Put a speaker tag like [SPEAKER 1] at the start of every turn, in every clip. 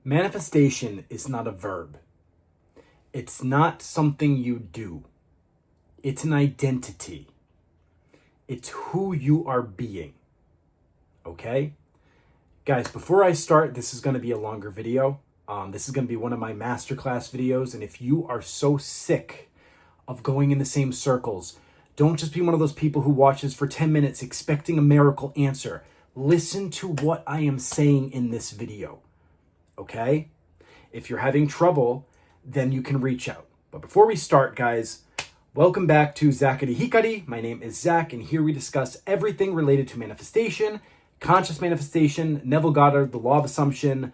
[SPEAKER 1] Manifestation is not a verb. It's not something you do. It's an identity. It's who you are being. Okay? Guys, before I start, this is going to be a longer video. This is going to be one of my masterclass videos. And if you are so sick of going in the same circles, don't just be one of those people who watches for 10 minutes expecting a miracle answer. Listen to what I am saying in this video. Okay? If you're having trouble, then you can reach out. But before we start, guys, welcome back to ZAKARI, HIKARI. My name is Zach, and here we discuss everything related to manifestation, conscious manifestation, Neville Goddard, the law of assumption,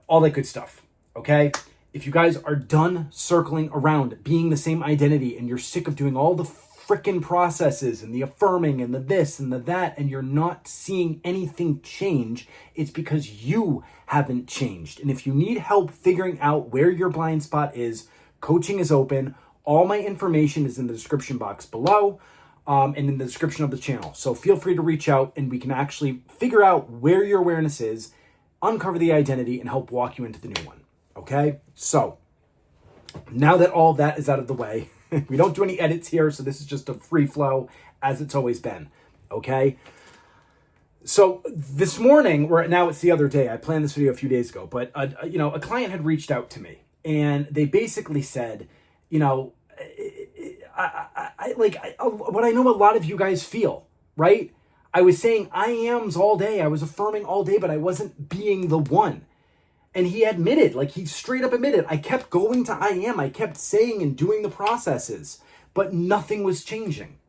[SPEAKER 1] all that good stuff. Okay? If you guys are done circling around being the same identity and you're sick of doing all the frickin' processes and the affirming and the this and the that, and you're not seeing anything change, it's because you haven't changed. And if you need help figuring out where your blind spot is, coaching is open. All my information is in the description box below and in the description of the channel. So feel free to reach out and we can actually figure out where your awareness is, uncover the identity, and help walk you into the new one. Okay? So now that all that is out of the way, we don't do any edits here, so this is just a free flow as it's always been, okay? So this morning, or now it's the other day, I planned this video a few days ago, but a client had reached out to me, and they basically said, what I know a lot of you guys feel, right? I was saying I ams all day, I was affirming all day, but I wasn't being the one. And he admitted, he straight up admitted, I kept going to I am, I kept saying and doing the processes, but nothing was changing.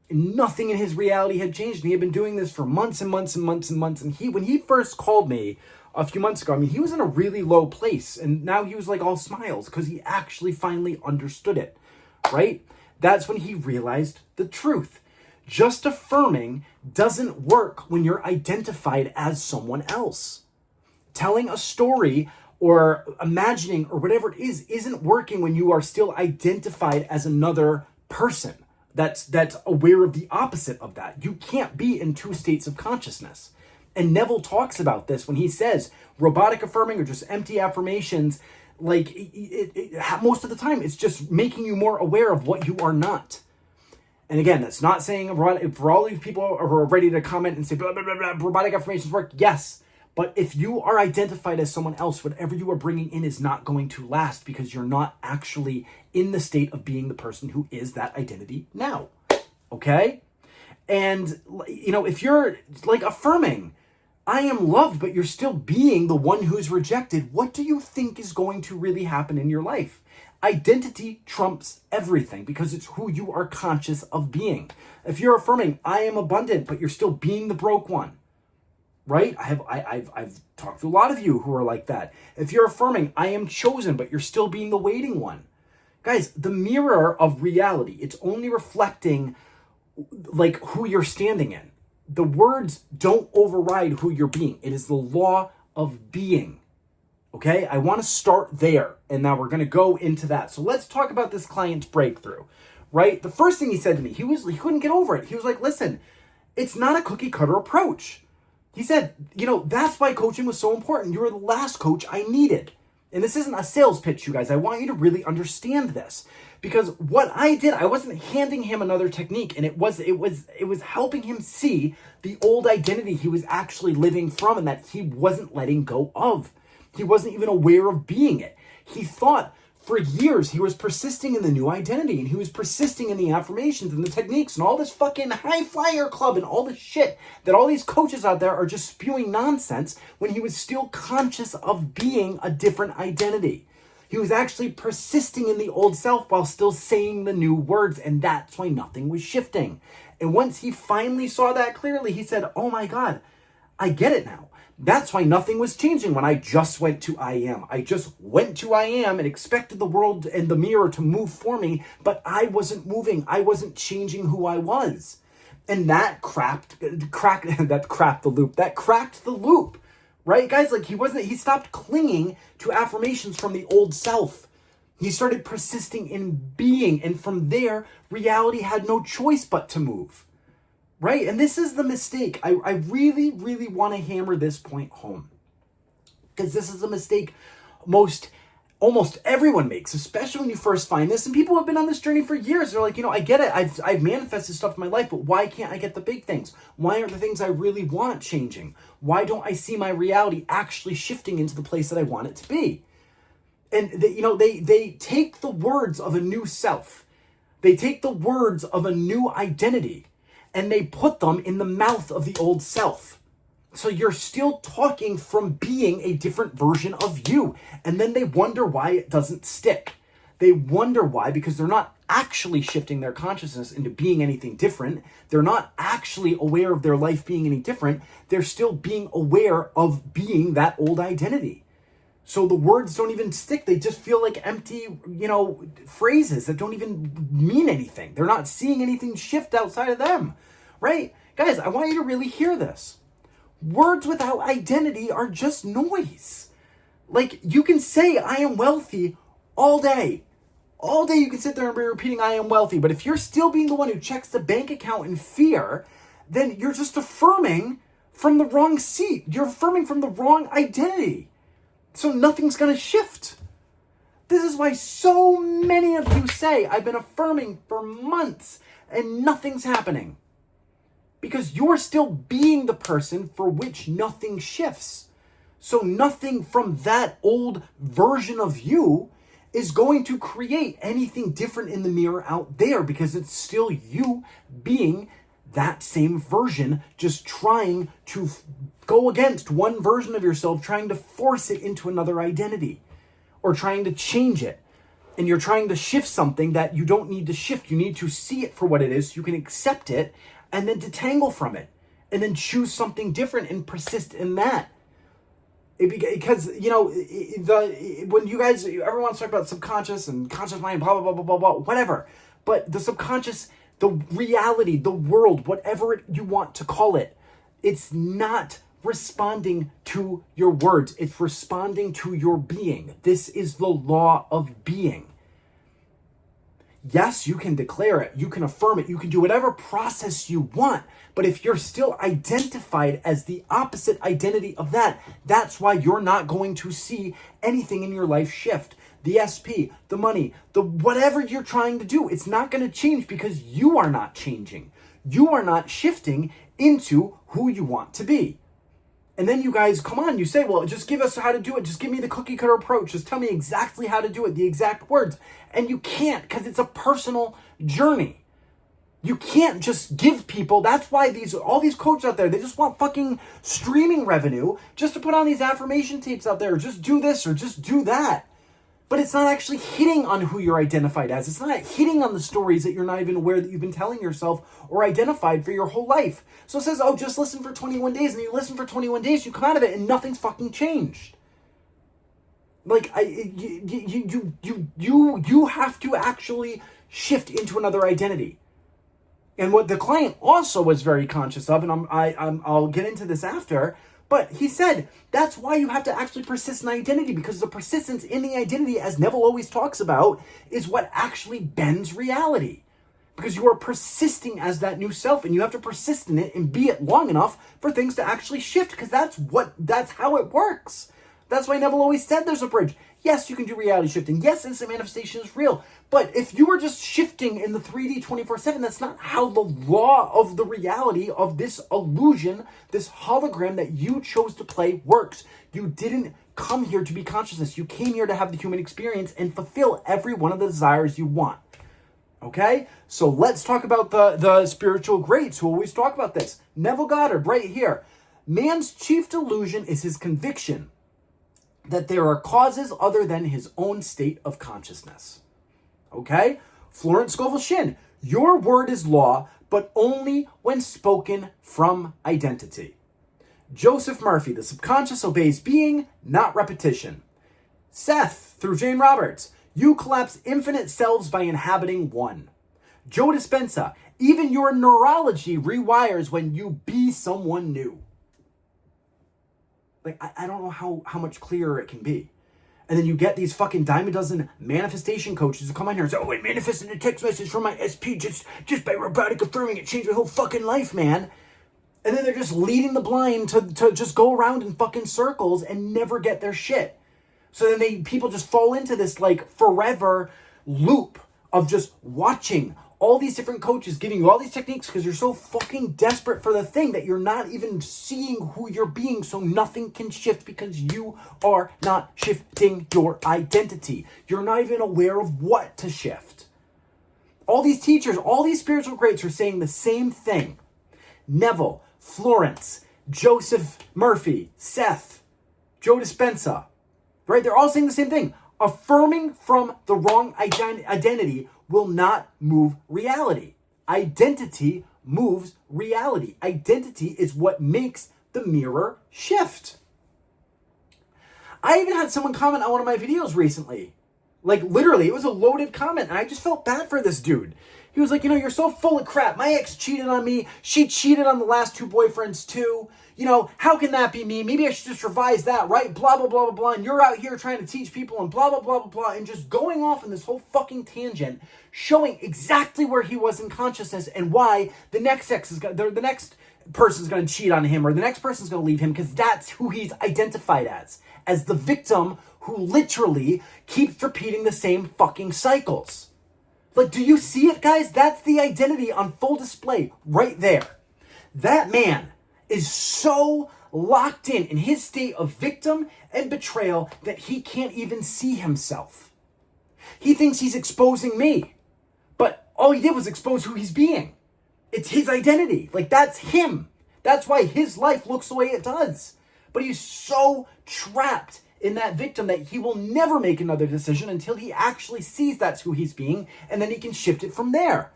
[SPEAKER 1] Nothing in his reality had changed. And he had been doing this for months and months and months and months. And when he first called me a few months ago, he was in a really low place. And now he was all smiles because he actually finally understood it, right? That's when he realized the truth. Just affirming doesn't work when you're identified as someone else. Telling a story or imagining or whatever it is isn't working when you are still identified as another person that's aware of the opposite of that. You can't be in two states of consciousness. And Neville talks about this when he says robotic affirming or just empty affirmations, most of the time it's just making you more aware of what you are not. And again, that's not saying for all these people who are ready to comment and say blah, blah, blah, blah, robotic affirmations work, yes. But if you are identified as someone else, whatever you are bringing in is not going to last because you're not actually in the state of being the person who is that identity now. Okay? And, if you're affirming, I am loved, but you're still being the one who's rejected, what do you think is going to really happen in your life? Identity trumps everything because it's who you are conscious of being. If you're affirming, I am abundant, but you're still being the broke one. Right? I've talked to a lot of you who are like that. If you're affirming, I am chosen, but you're still being the waiting one. Guys, the mirror of reality, it's only reflecting who you're standing in. The words don't override who you're being. It is the law of being. Okay? I want to start there. And now we're going to go into that. So let's talk about this client's breakthrough. Right? The first thing he said to me, he couldn't get over it. He was like, listen, it's not a cookie cutter approach. He said, that's why coaching was so important. You were the last coach I needed. And this isn't a sales pitch, you guys. I want you to really understand this. Because what I did, I wasn't handing him another technique. And it was helping him see the old identity he was actually living from and that he wasn't letting go of. He wasn't even aware of being it. He thought for years he was persisting in the new identity and he was persisting in the affirmations and the techniques and all this fucking high flyer club and all the shit that all these coaches out there are just spewing nonsense when he was still conscious of being a different identity. He was actually persisting in the old self while still saying the new words, and that's why nothing was shifting. And once he finally saw that clearly, he said, oh my God, I get it now. That's why nothing was changing when I just went to I am. I just went to I am and expected the world and the mirror to move for me, but I wasn't moving. I wasn't changing who I was. And that cracked the loop, right? Guys, he stopped clinging to affirmations from the old self. He started persisting in being. And from there, reality had no choice but to move. Right? And this is the mistake. I really, really want to hammer this point home. Because this is a mistake almost everyone makes, especially when you first find this. And people have been on this journey for years. They're like, I get it. I've manifested stuff in my life, but why can't I get the big things? Why aren't the things I really want changing? Why don't I see my reality actually shifting into the place that I want it to be? And they take the words of a new self. They take the words of a new identity and they put them in the mouth of the old self. So you're still talking from being a different version of you. And then they wonder why it doesn't stick. They wonder why, because they're not actually shifting their consciousness into being anything different. They're not actually aware of their life being any different. They're still being aware of being that old identity. So the words don't even stick. They just feel like empty, phrases that don't even mean anything. They're not seeing anything shift outside of them, right? Guys, I want you to really hear this. Words without identity are just noise. Like, you can say, I am wealthy all day. All day you can sit there and be repeating, I am wealthy. But if you're still being the one who checks the bank account in fear, then you're just affirming from the wrong seat. You're affirming from the wrong identity. So nothing's going to shift. This is why so many of you say, I've been affirming for months and nothing's happening. Because you're still being the person for which nothing shifts. So nothing from that old version of you is going to create anything different in the mirror out there, because it's still you being that same version, just trying to go against one version of yourself, trying to force it into another identity or trying to change it. And you're trying to shift something that you don't need to shift. You need to see it for what it is. You can accept it and then detangle from it and then choose something different and persist in that. Because, when you guys, everyone's talking about subconscious and conscious mind, blah, blah, blah, blah, blah, blah, whatever. But the subconscious, the reality, the world, whatever you want to call it, it's not responding to your words. It's responding to your being. This is the law of being. Yes, you can declare it, you can affirm it, you can do whatever process you want, but if you're still identified as the opposite identity of that, that's why you're not going to see anything in your life shift. The SP, the money, the whatever you're trying to do, it's not going to change because you are not changing. You are not shifting into who you want to be. And then you guys, come on, you say, well, just give us how to do it. Just give me the cookie cutter approach. Just tell me exactly how to do it, the exact words. And you can't, because it's a personal journey. You can't just give people, that's why all these coaches out there, they just want fucking streaming revenue just to put on these affirmation tapes out there. Just do this or just do that. But it's not actually hitting on who you're identified as. It's not hitting on the stories that you're not even aware that you've been telling yourself or identified for your whole life. So it says, oh, just listen for 21 days. And you listen for 21 days, you come out of it and nothing's fucking changed. Like, you have to actually shift into another identity. And what the client also was very conscious of, and I'll get into this after, but he said, that's why you have to actually persist in identity, because the persistence in the identity, as Neville always talks about, is what actually bends reality. Because you are persisting as that new self, and you have to persist in it and be it long enough for things to actually shift, because that's how it works. That's why Neville always said there's a bridge. Yes, you can do reality shifting. Yes, instant manifestation is real. But if you were just shifting in the 3D 24/7, that's not how the law of the reality of this illusion, this hologram that you chose to play works. You didn't come here to be consciousness. You came here to have the human experience and fulfill every one of the desires you want. Okay? So let's talk about the spiritual greats who always talk about this. Neville Goddard, right here. Man's chief delusion is his conviction that there are causes other than his own state of consciousness. Okay? Florence, Scovel, Shinn. Your word is law, but only when spoken from identity. Joseph Murphy, the subconscious obeys being, not repetition. Seth, through Jane Roberts. You collapse infinite selves by inhabiting one. Joe Dispenza, even your neurology rewires when you be someone new. Like, I don't know how much clearer it can be. And then you get these fucking dime a dozen manifestation coaches who come on here and say, oh, I manifested a text message from my SP just by robotic affirming. It changed my whole fucking life, man. And then they're just leading the blind to just go around in fucking circles and never get their shit. So then people just fall into this like forever loop of just watching all these different coaches giving you all these techniques because you're so fucking desperate for the thing that you're not even seeing who you're being, so nothing can shift because you are not shifting your identity. You're not even aware of what to shift. All these teachers, all these spiritual greats are saying the same thing. Neville, Florence, Joseph Murphy, Seth, Joe Dispenza, right? They're all saying the same thing. Affirming from the wrong identity will not move reality. Identity moves reality. Identity is what makes the mirror shift. I even had someone comment on one of my videos recently. Like literally, it was a loaded comment and I just felt bad for this dude. He was like, you're so full of crap. My ex cheated on me. She cheated on the last 2 boyfriends too. How can that be me? Maybe I should just revise that, right? Blah, blah, blah, blah, blah. And you're out here trying to teach people and blah, blah, blah, blah, blah. And just going off on this whole fucking tangent, showing exactly where he was in consciousness and why the next person's going to cheat on him or the next person's going to leave him because that's who he's identified as the victim who literally keeps repeating the same fucking cycles. Like, do you see it, guys? That's the identity on full display right there. That man is so locked in his state of victim and betrayal that he can't even see himself. He thinks he's exposing me, but all he did was expose who he's being. It's his identity. Like, that's him. That's why his life looks the way it does. But he's so trapped in that victim that he will never make another decision until he actually sees that's who he's being, and then he can shift it from there.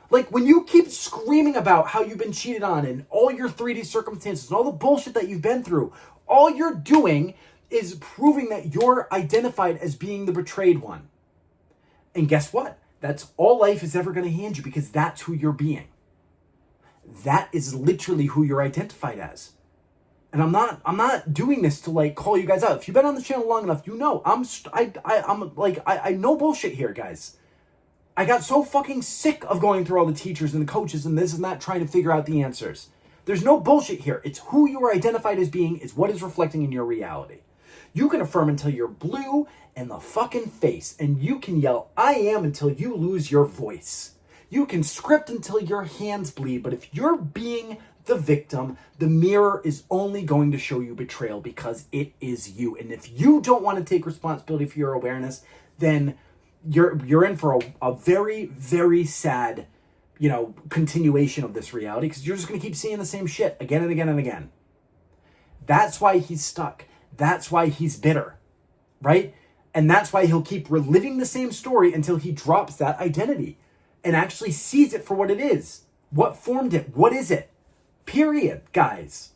[SPEAKER 1] Like, when you keep screaming about how you've been cheated on and all your 3D circumstances and all the bullshit that you've been through, all you're doing is proving that you're identified as being the betrayed one. And guess what? That's all life is ever going to hand you because that's who you're being. That is literally who you're identified as. And I'm not doing this to like call you guys out. If you've been on the channel long enough, I know bullshit here, guys. I got so fucking sick of going through all the teachers and the coaches and this and that trying to figure out the answers. There's no bullshit here. It's who you are identified as being is what is reflecting in your reality. You can affirm until you're blue in the fucking face, and you can yell, I am, until you lose your voice. You can script until your hands bleed, but if you're being the victim, the mirror is only going to show you betrayal because it is you. And if you don't want to take responsibility for your awareness, then you're in for a very, very sad, continuation of this reality because you're just going to keep seeing the same shit again and again and again. That's why he's stuck. That's why he's bitter, right? And that's why he'll keep reliving the same story until he drops that identity and actually sees it for what it is. What formed it? What is it? Period, guys.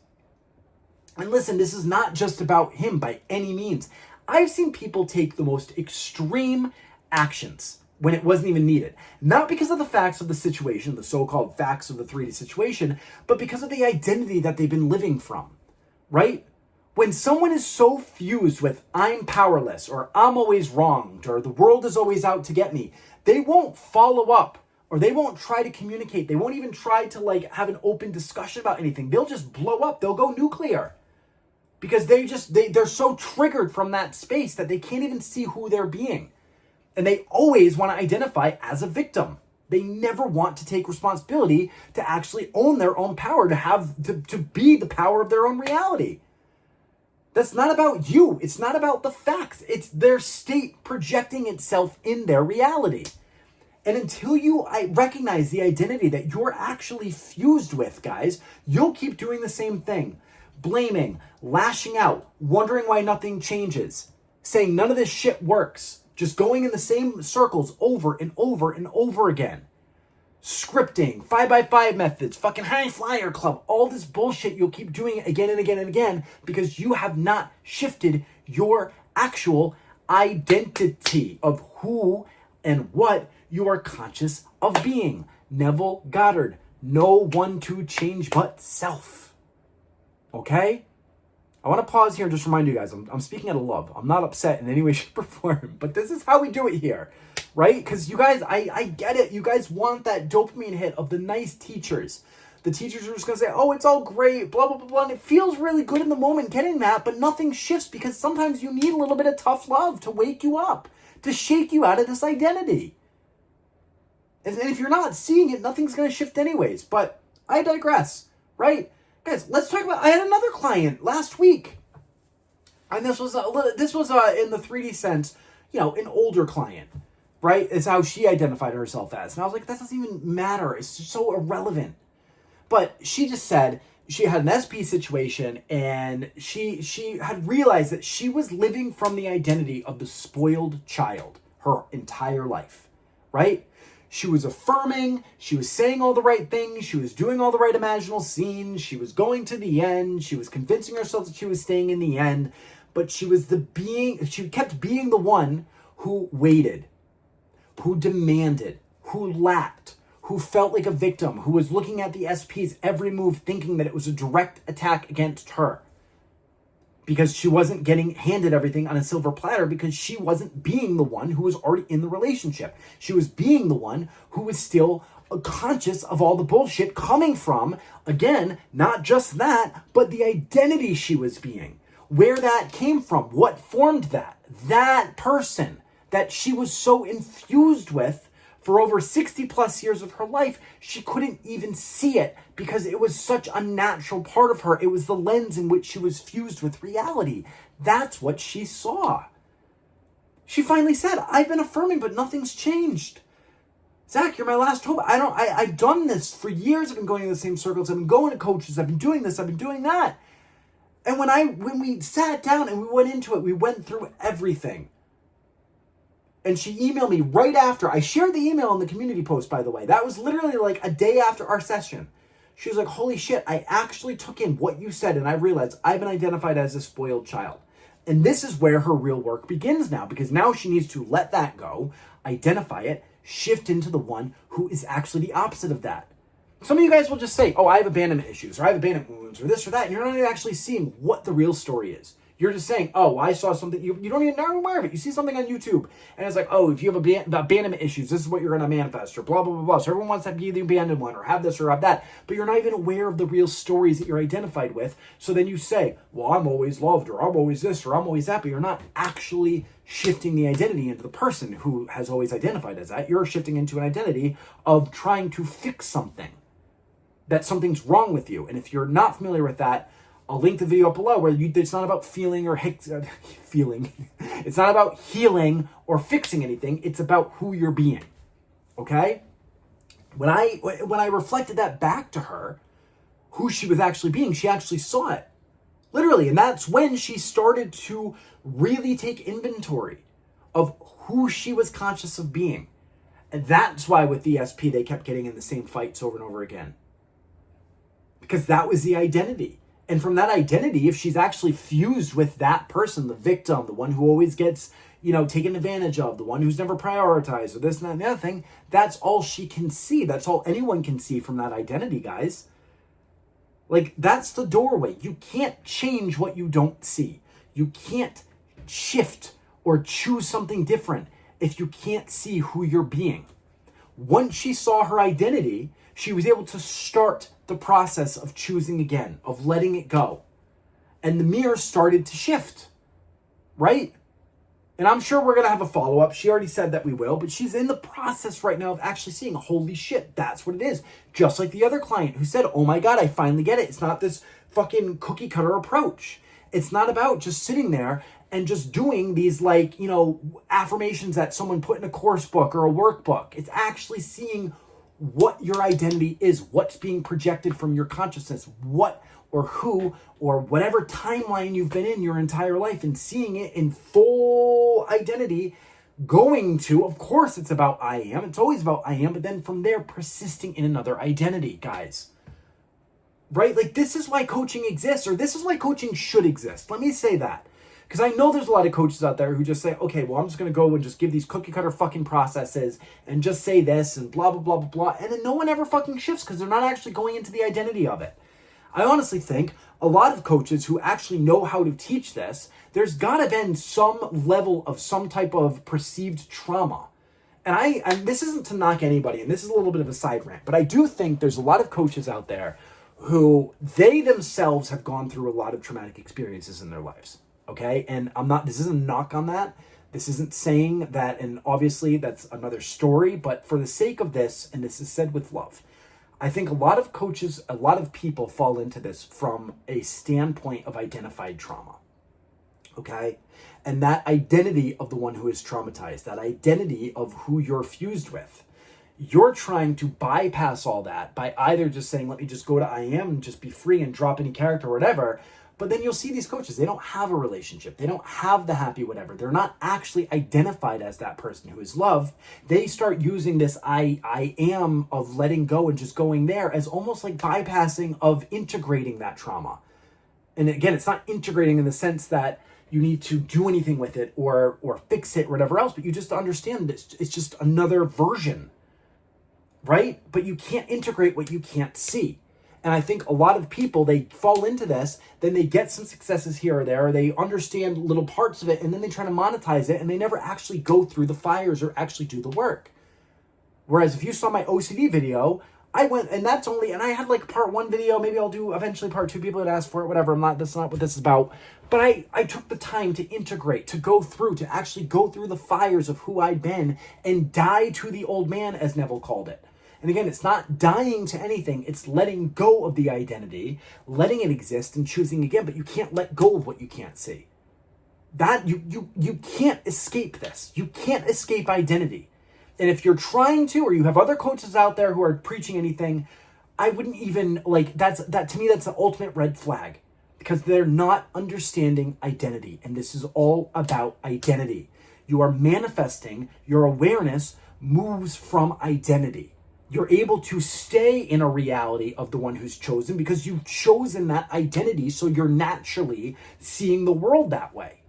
[SPEAKER 1] And listen, this is not just about him by any means. I've seen people take the most extreme actions when it wasn't even needed. Not because of the facts of the situation, the so-called facts of the 3D situation, but because of the identity that they've been living from, right? When someone is so fused with I'm powerless or I'm always wronged or the world is always out to get me, they won't follow up. Or they won't try to communicate. They won't even try to have an open discussion about anything. They'll just blow up. They'll go nuclear. Because they're so triggered from that space that they can't even see who they're being. And they always want to identify as a victim. They never want to take responsibility to actually own their own power, to be the power of their own reality. That's not about you. It's not about the facts. It's their state projecting itself in their reality. And until you recognize the identity that you're actually fused with, guys, you'll keep doing the same thing. Blaming, lashing out, wondering why nothing changes, saying none of this shit works, just going in the same circles over and over and over again. Scripting, 5x5 methods, fucking high flyer club, all this bullshit, you'll keep doing it again and again and again because you have not shifted your actual identity of who and what you are conscious of being. Neville Goddard, no one to change but self. Okay? I want to pause here and just remind you guys, I'm speaking out of love. I'm not upset in any way, shape, or form, but this is how we do it here, right? Because you guys, I get it. You guys want that dopamine hit of the nice teachers, The teachers are just going to say, oh, it's all great, blah, blah, blah, blah. And it feels really good in the moment getting that, but nothing shifts because sometimes you need a little bit of tough love to wake you up, to shake you out of this identity. And if you're not seeing it, nothing's going to shift anyways. But I digress, right? Guys, let's talk about, I had another client last week. And this was in the 3D sense, an older client, right? It's how she identified herself as. And I was like, that doesn't even matter. It's just so irrelevant. But she just said she had an SP situation and she had realized that she was living from the identity of the spoiled child her entire life, right? She was affirming, she was saying all the right things, she was doing all the right imaginal scenes, she was going to the end, she was convincing herself that she was staying in the end, but she kept being the one who waited, who demanded, who lacked, who felt like a victim, who was looking at the SP's every move thinking that it was a direct attack against her. Because she wasn't getting handed everything on a silver platter because she wasn't being the one who was already in the relationship. She was being the one who was still conscious of all the bullshit coming from, again, not just that, but the identity she was being. Where that came from, what formed that person that she was so infused with for over 60 plus years of her life, she couldn't even see it because it was such a natural part of her. It was the lens in which she was fused with reality. That's what she saw. She finally said, I've been affirming, but nothing's changed. Zach, you're my last hope. I've done this for years. I've been going in the same circles. I've been going to coaches. I've been doing this. I've been doing that. And when we sat down and we went into it, we went through everything. And she emailed me right after. I shared the email in the community post, by the way. That was literally like a day after our session. She was like, holy shit, I actually took in what you said and I realized I've been identified as a spoiled child. And this is where her real work begins now, because now she needs to let that go, identify it, shift into the one who is actually the opposite of that. Some of you guys will just say, oh, I have abandonment issues, or I have abandonment wounds, or this or that, and you're not even actually seeing what the real story is. You're just saying, oh, I saw something. You don't even know aware of it. You see something on YouTube, and it's like, oh, if you have abandonment issues, this is what you're going to manifest, or blah, blah, blah, blah. So everyone wants to be the abandoned one, or have this, or have that. But you're not even aware of the real stories that you're identified with. So then you say, well, I'm always loved, or I'm always this, or I'm always that. But you're not actually shifting the identity into the person who has always identified as that. You're shifting into an identity of trying to fix something, that something's wrong with you. And if you're not familiar with that, I'll link the video up below where it's not about feeling or feeling. It's not about healing or fixing anything. It's about who you're being. Okay? When I reflected that back to her, who she was actually being, she actually saw it. Literally. And that's when she started to really take inventory of who she was conscious of being. And that's why with the SP, they kept getting in the same fights over and over again. Because that was the identity. And from that identity, if she's actually fused with that person, the victim, the one who always gets, taken advantage of, the one who's never prioritized, or this and that and the other thing, that's all she can see. That's all anyone can see from that identity, guys. Like, that's the doorway. You can't change what you don't see. You can't shift or choose something different if you can't see who you're being. Once she saw her identity, she was able to start the process of choosing again, of letting it go. And the mirror started to shift, right? And I'm sure we're going to have a follow-up. She already said that we will, but she's in the process right now of actually seeing, holy shit, that's what it is. Just like the other client who said, oh my God, I finally get it. It's not this fucking cookie cutter approach. It's not about just sitting there and just doing these affirmations that someone put in a course book or a workbook. It's actually seeing what your identity is, what's being projected from your consciousness, what or who or whatever timeline you've been in your entire life, and seeing it in full identity, going to, of course it's about I am, it's always about I am, but then from there persisting in another identity, guys. Right? Like, this is why coaching exists, or this is why coaching should exist. Let me say that. Because I know there's a lot of coaches out there who just say, okay, well, I'm just going to go and just give these cookie cutter fucking processes and just say this and blah, blah, blah, blah, blah. And then no one ever fucking shifts because they're not actually going into the identity of it. I honestly think a lot of coaches who actually know how to teach this, there's got to be some level of some type of perceived trauma. and this isn't to knock anybody, and this is a little bit of a side rant, but I do think there's a lot of coaches out there who they themselves have gone through a lot of traumatic experiences in their lives. Okay. And this isn't a knock on that. This isn't saying that, and obviously that's another story, but for the sake of this, and this is said with love, I think a lot of coaches, a lot of people fall into this from a standpoint of identified trauma. Okay. And that identity of the one who is traumatized, that identity of who you're fused with, you're trying to bypass all that by either just saying, let me just go to I am and just be free and drop any character or whatever. But then you'll see these coaches, they don't have a relationship. They don't have the happy whatever. They're not actually identified as that person who is loved. They start using this I am of letting go and just going there as almost like bypassing of integrating that trauma. And again, it's not integrating in the sense that you need to do anything with it or fix it or whatever else, but you just understand that it's just another version, right? But you can't integrate what you can't see. And I think a lot of people, they fall into this, then they get some successes here or there, or they understand little parts of it, and then they try to monetize it, and they never actually go through the fires or actually do the work. Whereas if you saw my OCD video, I went, and I had like part 1 video, maybe I'll do eventually part 2, people had asked for it, whatever, that's not what this is about. But I took the time to integrate, to actually go through the fires of who I'd been and die to the old man, as Neville called it. And again, it's not dying to anything, it's letting go of the identity, letting it exist and choosing again, but you can't let go of what you can't see. That, you can't escape this. You can't escape identity. And if you're trying to, or you have other coaches out there who are preaching anything, I wouldn't even, that to me, that's the ultimate red flag. Because they're not understanding identity. And this is all about identity. You are manifesting, your awareness moves from identity. You're able to stay in a reality of the one who's chosen because you've chosen that identity, so you're naturally seeing the world that way.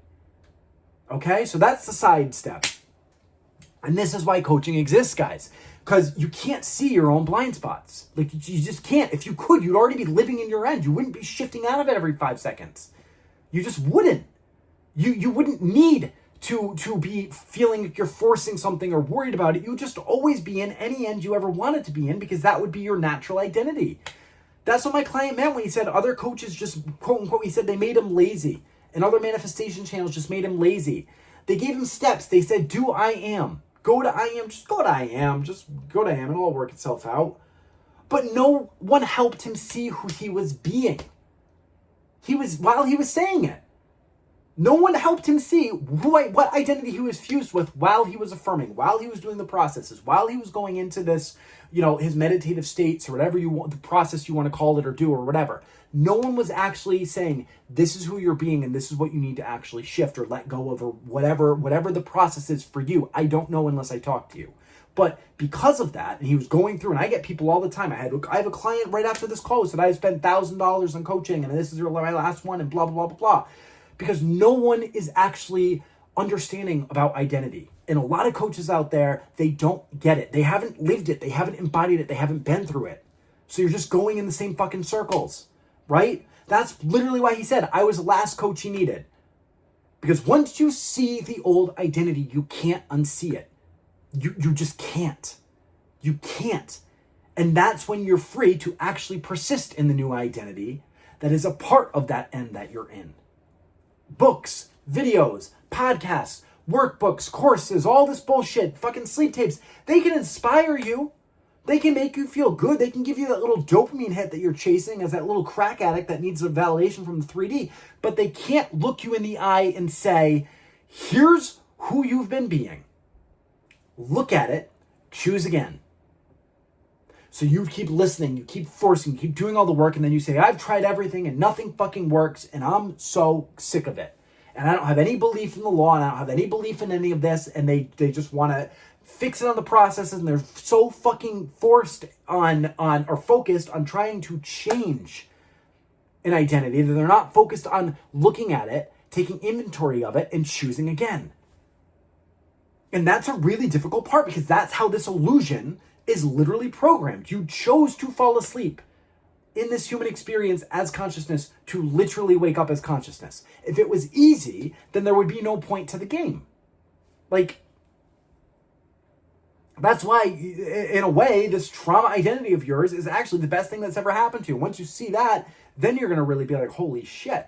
[SPEAKER 1] Okay? So that's the side step. And this is why coaching exists, guys. Because you can't see your own blind spots. Like, you just can't. If you could, you'd already be living in your end. You wouldn't be shifting out of it every 5 seconds. You just wouldn't. You wouldn't need to be feeling like you're forcing something or worried about it. You would just always be in any end you ever wanted to be in because that would be your natural identity. That's what my client meant when he said other coaches just, quote unquote, he said they made him lazy. And other manifestation channels just made him lazy. They gave him steps. They said, do I am. Go to I am. Just go to I am. Just go to I am. It'll all work itself out. But no one helped him see who he was being. While he was saying it. No one helped him see what identity he was fused with while he was affirming, while he was doing the processes, while he was going into this, his meditative states or whatever you want, the process you want to call it or do or whatever. No one was actually saying, this is who you're being and this is what you need to actually shift or let go of or whatever the process is for you. I don't know unless I talk to you. But because of that, and he was going through, and I get people all the time. I have a client right after this call who said, I spent $1,000 on coaching and this is my last one and blah, blah, blah, blah, blah. Because no one is actually understanding about identity. And a lot of coaches out there, they don't get it. They haven't lived it. They haven't embodied it. They haven't been through it. So you're just going in the same fucking circles, right? That's literally why he said, I was the last coach he needed. Because once you see the old identity, you can't unsee it. You just can't. You can't. And that's when you're free to actually persist in the new identity that is a part of that end that you're in. Books, videos, podcasts, workbooks, courses, all this bullshit, fucking sleep tapes, they can inspire you. They can make you feel good. They can give you that little dopamine hit that you're chasing as that little crack addict that needs a validation from the 3D. But they can't look you in the eye and say, here's who you've been being. Look at it, choose again. So you keep listening, you keep forcing, you keep doing all the work, and then you say, I've tried everything and nothing fucking works, and I'm so sick of it. And I don't have any belief in the law, and I don't have any belief in any of this, and they just want to fix it on the processes, and they're so fucking focused on trying to change an identity that they're not focused on looking at it, taking inventory of it, and choosing again. And that's a really difficult part because that's how this illusion is literally programmed. You chose to fall asleep in this human experience as consciousness to literally wake up as consciousness. If it was easy, then there would be no point to the game. Like, That's why, in a way, this trauma identity of yours is actually the best thing that's ever happened to you. Once you see that, then you're going to really be like, holy shit.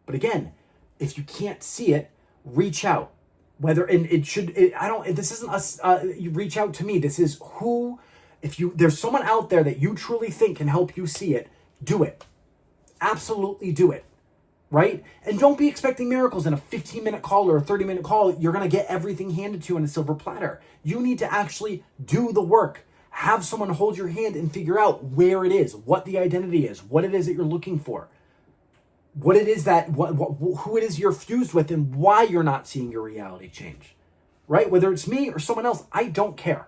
[SPEAKER 1] But again, if you can't see it, reach out. This isn't us, you reach out to me. This is there's someone out there that you truly think can help you see it, do it. Absolutely do it. Right? And don't be expecting miracles in a 15-minute call or a 30-minute call. You're going to get everything handed to you on a silver platter. You need to actually do the work. Have someone hold your hand and figure out where it is, what the identity is, what it is that you're looking for, what it is who it is you're fused with, and why you're not seeing your reality change. Right? Whether it's me or someone else, I don't care.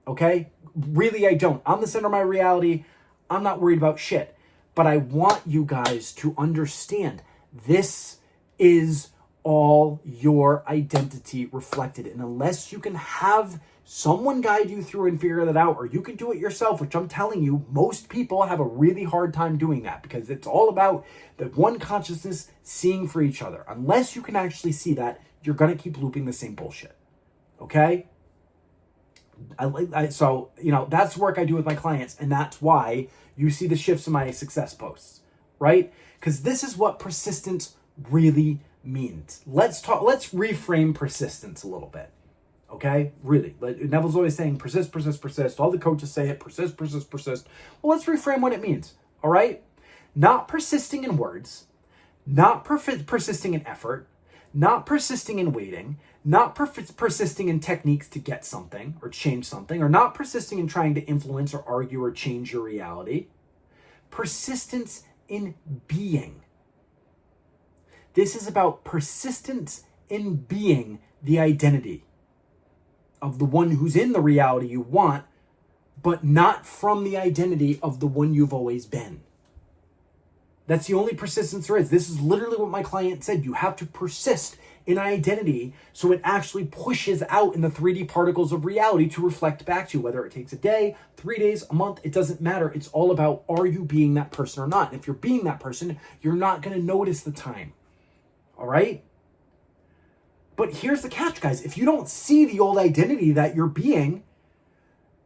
[SPEAKER 1] Okay? Really, I don't. I'm the center of my reality. I'm not worried about shit. But I want you guys to understand this is all your identity reflected. And unless you can have someone guide you through and figure that out, or you can do it yourself, which I'm telling you, most people have a really hard time doing that because it's all about the one consciousness seeing for each other. Unless you can actually see that, you're going to keep looping the same bullshit. Okay? So, that's work I do with my clients, and that's why you see the shifts in my success posts, right? Because this is what persistence really means. Let's reframe persistence a little bit, okay? Really. Neville's always saying persist, persist, persist. All the coaches say it, persist, persist, persist. Well, let's reframe what it means, all right? Not persisting in words, not persisting in effort, not persisting in waiting, not persisting in techniques to get something or change something, or not persisting in trying to influence or argue or change your reality. Persistence in being. This is about persistence in being the identity of the one who's in the reality you want, but not from the identity of the one you've always been. That's the only persistence there is. This is literally what my client said. You have to persist in identity so it actually pushes out in the 3D particles of reality to reflect back to you. Whether it takes a day, 3 days, a month, it doesn't matter. It's all about, are you being that person or not? And if you're being that person, you're not going to notice the time. All right? But here's the catch, guys. If you don't see the old identity that you're being,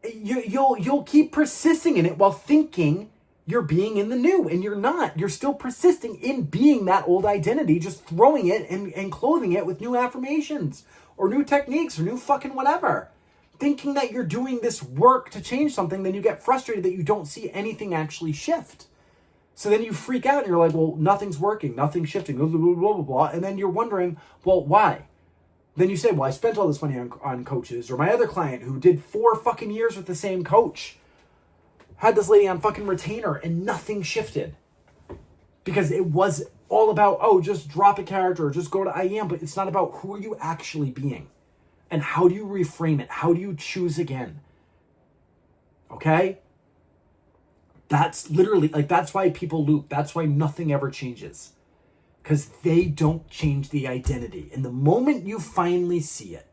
[SPEAKER 1] you'll keep persisting in it while thinking you're being in the new, and you're not. You're still persisting in being that old identity, just throwing it and clothing it with new affirmations or new techniques or new fucking whatever. Thinking that you're doing this work to change something, then you get frustrated that you don't see anything actually shift. So then you freak out and you're like, well, nothing's working, nothing's shifting, blah, blah, blah, blah, blah. And then you're wondering, well, why? Then you say, well, I spent all this money on coaches. Or my other client who did 4 fucking years with the same coach had this lady on fucking retainer and nothing shifted. Because it was all about, just drop a character or just go to I am. But it's not about who are you actually being. And how do you reframe it? How do you choose again? Okay? That's literally, that's why people loop. That's why nothing ever changes. Because they don't change the identity. And the moment you finally see it,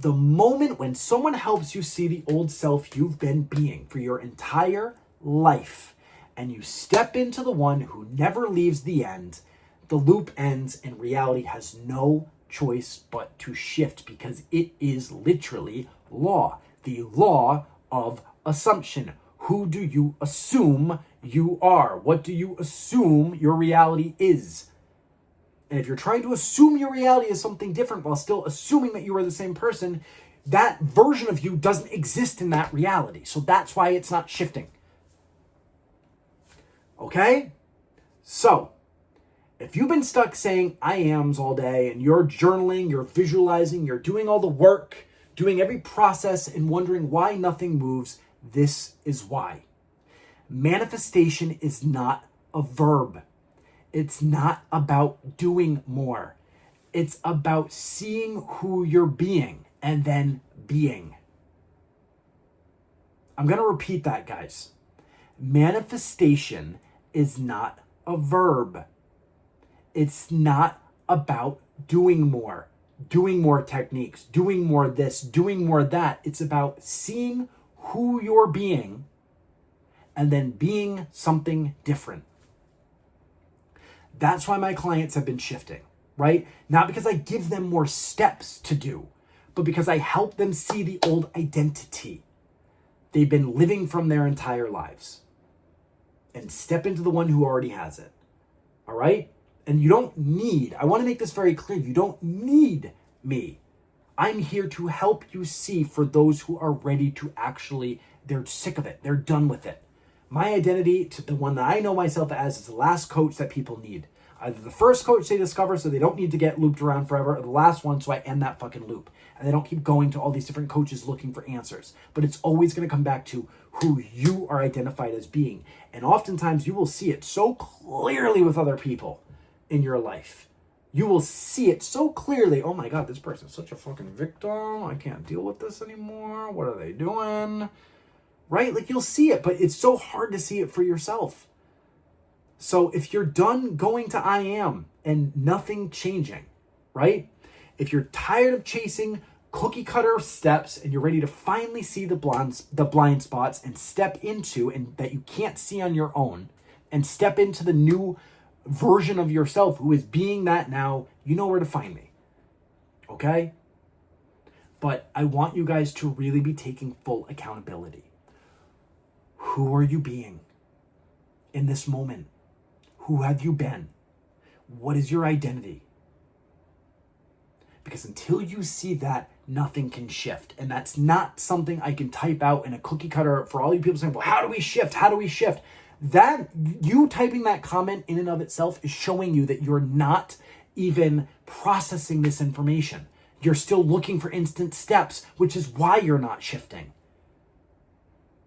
[SPEAKER 1] the moment when someone helps you see the old self you've been being for your entire life, and you step into the one who never leaves the end, the loop ends and reality has no choice but to shift, because it is literally law. The law of assumption. Who do you assume you are? What do you assume your reality is? And if you're trying to assume your reality is something different while still assuming that you are the same person, that version of you doesn't exist in that reality. So that's why it's not shifting. Okay? So, if you've been stuck saying I ams all day and you're journaling, you're visualizing, you're doing all the work, doing every process and wondering why nothing moves, this is why. Manifestation is not a verb. It's not about doing more. It's about seeing who you're being and then being. I'm going to repeat that, guys. Manifestation is not a verb. It's not about doing more techniques, doing more this, doing more that. It's about seeing who you're being and then being something different. That's why my clients have been shifting, right? Not because I give them more steps to do, but because I help them see the old identity they've been living from their entire lives and step into the one who already has it. All right? And you don't need, I want to make this very clear, you don't need me. I'm here to help you see for those who are ready to actually, they're sick of it. They're done with it. My identity, to the one that I know myself as, is the last coach that people need. Either the first coach they discover so they don't need to get looped around forever, or the last one so I end that fucking loop. And they don't keep going to all these different coaches looking for answers. But it's always going to come back to who you are identified as being. And oftentimes you will see it so clearly with other people in your life. You will see it so clearly. Oh my God, this person's such a fucking victim. I can't deal with this anymore. What are they doing? Right? Like, you'll see it, but it's so hard to see it for yourself. So if you're done going to I am and nothing changing, right? If you're tired of chasing cookie cutter steps and you're ready to finally see the blind spots and step into, and that you can't see on your own, and step into the new version of yourself who is being that now, you know where to find me. Okay? But I want you guys to really be taking full accountability. Who are you being in this moment? Who have you been? What is your identity? Because until you see that, nothing can shift. And that's not something I can type out in a cookie cutter for all you people saying, well, how do we shift? How do we shift? That, you typing that comment in and of itself is showing you that you're not even processing this information. You're still looking for instant steps, which is why you're not shifting.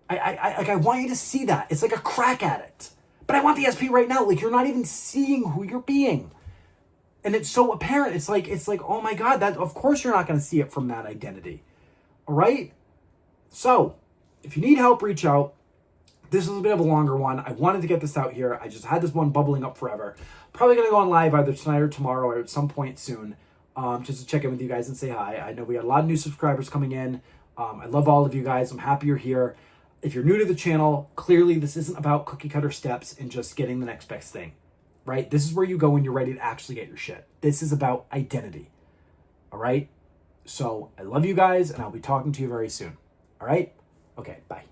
[SPEAKER 1] I want you to see that. It's like a crack addict. But I want the SP right now. Like, you're not even seeing who you're being. And it's so apparent. It's like, oh my God, that, of course you're not going to see it from that identity. All right? So, if you need help, reach out. This is a bit of a longer one. I wanted to get this out here. I just had this one bubbling up forever. Probably going to go on live either tonight or tomorrow or at some point soon, just to check in with you guys and say hi. I know we got a lot of new subscribers coming in. I love all of you guys. I'm happy you're here. If you're new to the channel, clearly this isn't about cookie cutter steps and just getting the next best thing, right? This is where you go when you're ready to actually get your shit. This is about identity, all right? So I love you guys, and I'll be talking to you very soon, all right? Okay, bye.